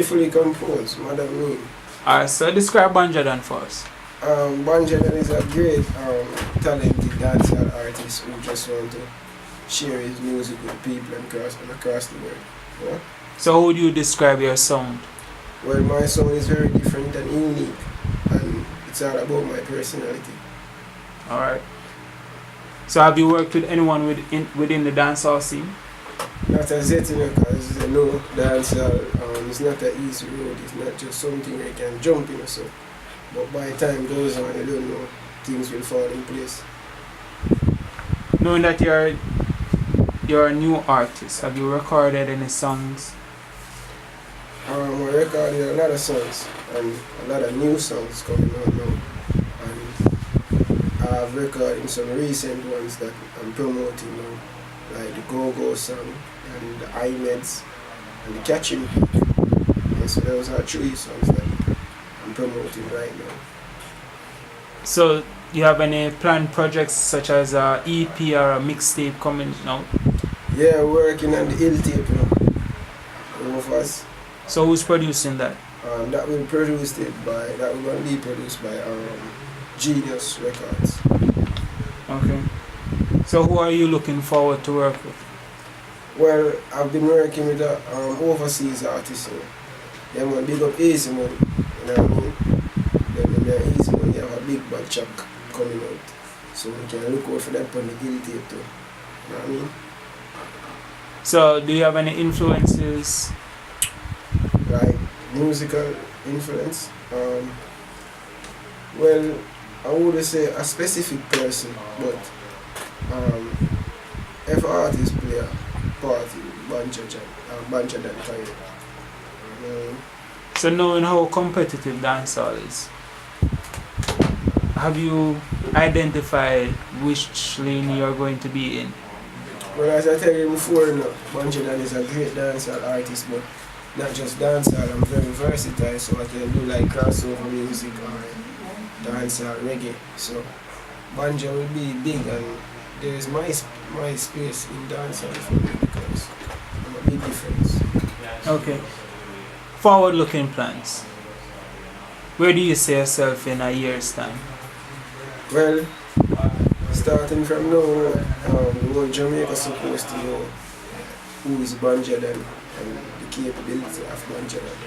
Fully composed, Madam Mean. Alright, so describe Banja Dan for us. Banja Dan is a great talented dancehall artist who just want to share his music with people across the world. Yeah? So how would you describe your sound? Well, my sound is very different and unique, and it's all about my personality. Alright. So have you worked with anyone within the dancehall scene? Not as yet, because dancehall is not an easy road. It's not just something you can jump in or so. But by the time goes on, you don't know, things will fall in place. Knowing that you're a new artist, have you recorded any songs? I recorded a lot of songs and a lot of new songs coming out now. And I've recorded some recent ones that I'm promoting now, like the Go-Go song and the iMeds and the Catching Peak. Yeah, so those are 3 songs that I'm promoting right now. So do you have any planned projects such as a EP or a mixtape coming out? Yeah, working on the ill tape now. Both of us. So who's producing that? That will be produced by Genius Records. Okay. So who are you looking forward to work with? Well, I've been working with overseas artists. They want big up Easy Money, you know what I mean? Then when they're Easy Money, you have a big bad track coming out. So we can look out for that on the ill tape too. You know what I mean? So do you have any influences? Like musical influence. Well, I wouldn't say a specific person, but every artist play a part in Banja Dan time. So knowing how competitive dancehall is, have you identified which lane you're going to be in? Well, as I tell you before, Banja Dan is a great dancehall artist, but not just dancehall, I'm very versatile, so I can do like crossover music or dancehall, reggae. So Banja will be big, and there is my space in dancehall for me because I'm a big difference. Okay. Forward-looking plans. Where do you see yourself in a year's time? Well, starting from now, the whole Jamaica is supposed to know who is Banja Dan and the capability of Banja Dan.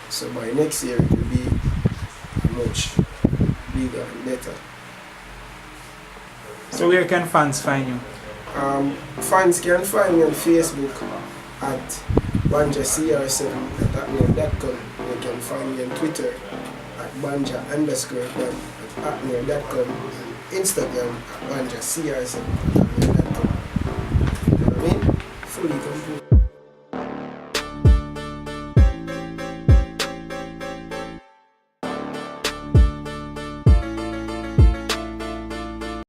So by next year it will be much bigger and better. So where can fans find you? Fans can find me on Facebook at BanjaCR7@hotmail.com. You can find me on Twitter at Banja_Dan at hotmail.com. Instagram at BanjaCR7@hotmail.com. You know what I mean? Fully complete.